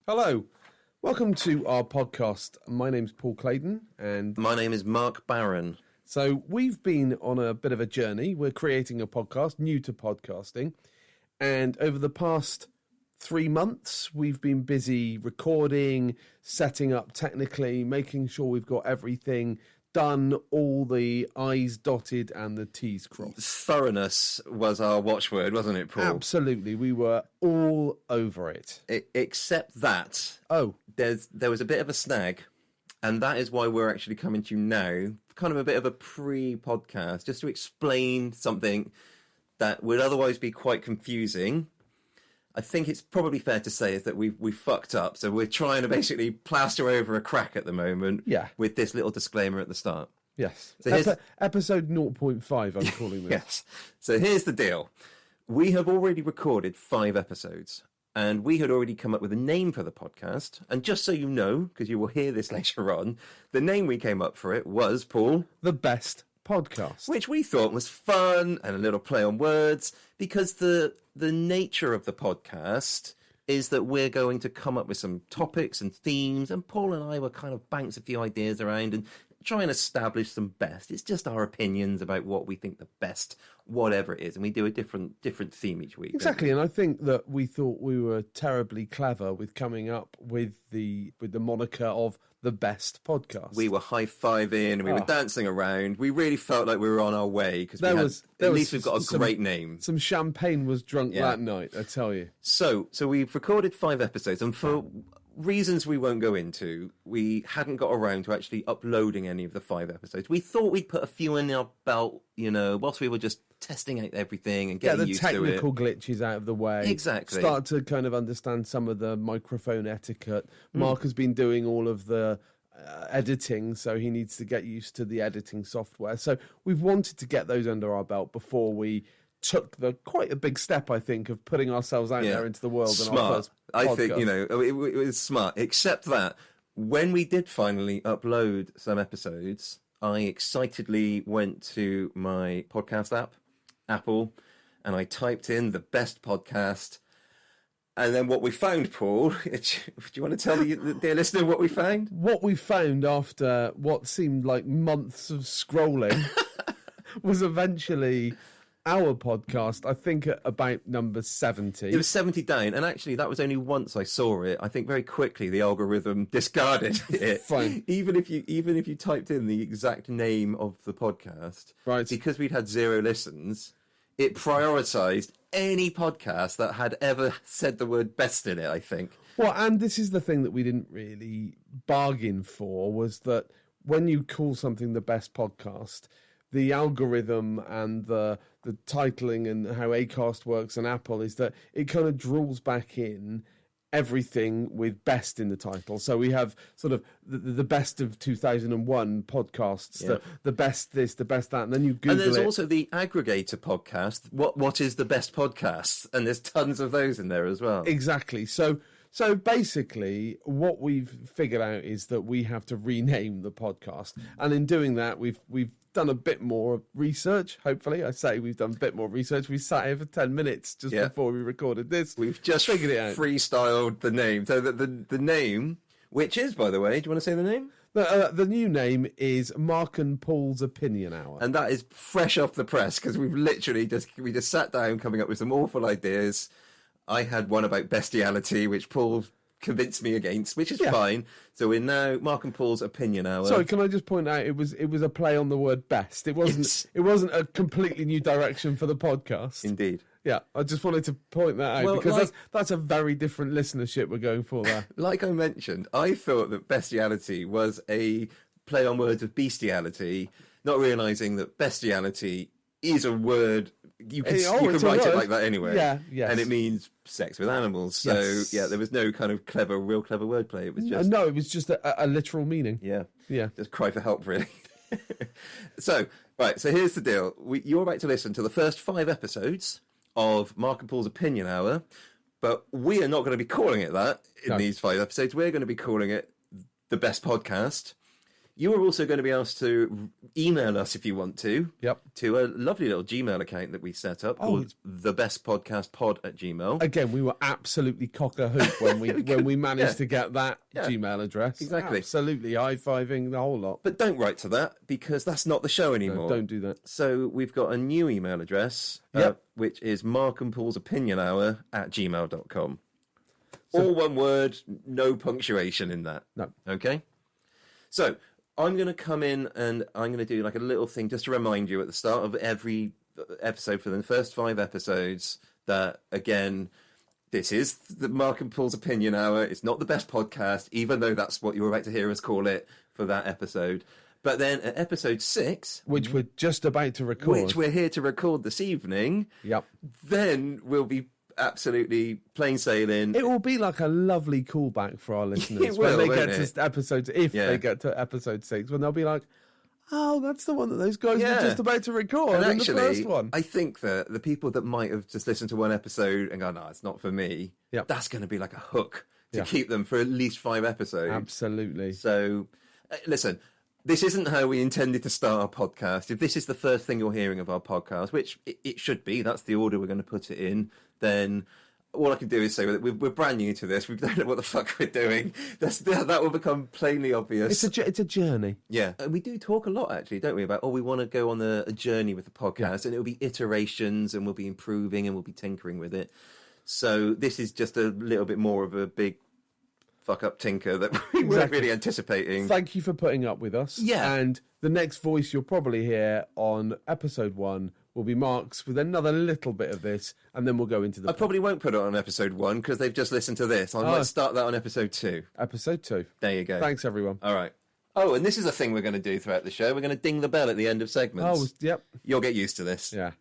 Hello, welcome to our podcast. My name's Paul Clayton, and my name is Mark Barron. So we've been on a bit of a journey. We're creating a podcast, new to podcasting, and over the past 3 months, we've been busy recording, setting up technically, making sure we've got everything done, all the I's dotted and the T's crossed. Thoroughness was our watchword, wasn't it, Paul? Absolutely. We were all over it. Except that there was a bit of a snag, and that is why we're actually coming to you now, kind of a bit of a pre-podcast, just to explain something that would otherwise be quite confusing. I think it's probably fair to say is that we fucked up, so we're trying to basically plaster over a crack at the moment with this little disclaimer at the start. Yes. So episode 0.5, I'm calling this. Yes. So here's the deal. We have already recorded 5 episodes, and we had already come up with a name for the podcast. And just so you know, because you will hear this later on, the name we came up for it was, Paul, The Best Podcast, which we thought was fun and a little play on words, because the nature of the podcast is that we're going to come up with some topics and themes, and Paul and I will kind of bounce a few ideas around and try and establish some best. It's just our opinions about what we think the best whatever it is, and we do a different theme each week. Exactly, and I think that we thought we were terribly clever with coming up with the moniker of The Best Podcast. We were high-fiving and we were dancing around. We really felt like we were on our way, because at least we've got a great name. Some champagne was drunk that night, I tell you. So we've recorded 5 episodes, and for reasons we won't go into, we hadn't got around to actually uploading any of the 5 episodes. We thought we'd put a few in our belt, whilst we were just testing out everything and getting used to it. Get the technical glitches out of the way. Exactly. Start to kind of understand some of the microphone etiquette. Mark has been doing all of the editing, so he needs to get used to the editing software. So we've wanted to get those under our belt before we took quite a big step, I think, of putting ourselves out there into the world. Smart. Our first I podcast. think, it was smart. Except that when we did finally upload some episodes, I excitedly went to my podcast app, Apple, and I typed in The Best Podcast. And then what we found, Paul, do you want to tell the dear listener what we found? What we found after what seemed like months of scrolling was eventually our podcast, I think, at about number 70. It was 70 down, and actually that was only once I saw it. I think very quickly the algorithm discarded it. Fine. Even if you typed in the exact name of the podcast, right, because we'd had 0 listens, it prioritised any podcast that had ever said the word best in it, I think. Well, and this is the thing that we didn't really bargain for, was that when you call something the best podcast, the algorithm and the titling and how Acast works and Apple is that it kind of draws back in everything with best in the title. So we have sort of the best of 2001 podcasts, the best this, the best that, and then you Google it. And there's also the aggregator podcast. What is the best podcast? And there's tons of those in there as well. Exactly. So basically, what we've figured out is that we have to rename the podcast, and in doing that, we've done a bit more research. Hopefully, I say we've done a bit more research. We sat here for 10 minutes just before we recorded this. We've just figured it out. Freestyled the name. So the name, which is, by the way, do you want to say the name? The new name is Mark and Paul's Opinion Hour, and that is fresh off the press, because we've literally just sat down coming up with some awful ideas. I had one about bestiality, which Paul convinced me against, which is fine. So we're now Mark and Paul's Opinion Hour. Sorry, can I just point out it was a play on the word best. It wasn't a completely new direction for the podcast. Indeed. Yeah, I just wanted to point that out, because that's a very different listenership we're going for there. Like I mentioned, I thought that bestiality was a play on words of bestiality, not realising that bestiality is a word. You can write it like that anyway. Yeah, yes. And it means sex with animals. So, there was no kind of real clever wordplay. It was just... No, it was just a literal meaning. Yeah. Yeah. Just cry for help, really. So here's the deal. You're about to listen to the first 5 episodes of Mark and Paul's Opinion Hour, but we are not going to be calling it that in these 5 episodes. We're going to be calling it The Best Podcast. You are also going to be asked to email us if you want to. Yep. To a lovely little Gmail account that we set up called thebestpodcastpod@gmail. Again, we were absolutely cock-a-hoop when we managed to get that Gmail address. Exactly. Absolutely high-fiving the whole lot. But don't write to that because that's not the show anymore. No, don't do that. So we've got a new email address, Yep. which is markandpaulsopinionhour@gmail.com. All one word, no punctuation in that. No. Okay? So I'm going to come in and I'm going to do like a little thing just to remind you at the start of every episode for the first 5 episodes that, again, this is the Mark and Paul's Opinion Hour. It's not the best podcast, even though that's what you're about to hear us call it for that episode. But then at episode 6... Which we're just about to record. Which we're here to record this evening. Yep. Then we'll be absolutely plain sailing. It will be like a lovely callback for our listeners It will, when they won't get it? to episodes, if they get to episode 6, when they'll be like, oh, that's the one that those guys were just about to record And in actually, the first one. I think that the people that might have just listened to one episode and gone, no, it's not for me, that's going to be like a hook to keep them for at least 5 episodes. Absolutely. So, listen, this isn't how we intended to start our podcast. If this is the first thing you're hearing of our podcast, which it should be, that's the order we're going to put it in, then all I can do is say that we're brand new to this. We don't know what the fuck we're doing. That will become plainly obvious. It's a journey. Yeah. And we do talk a lot, actually, don't we, about, we want to go on a journey with the podcast, and it'll be iterations, and we'll be improving, and we'll be tinkering with it. So this is just a little bit more of a big fuck-up tinker that we weren't really anticipating. Thank you for putting up with us. Yeah. And the next voice you'll probably hear on episode 1 will be Mark's with another little bit of this, and then we'll go into the... I probably won't put it on episode 1 because they've just listened to this. I might start that on episode 2. Episode 2. There you go. Thanks, everyone. All right. Oh, and this is a thing we're going to do throughout the show. We're going to ding the bell at the end of segments. Oh, yep. You'll get used to this. Yeah.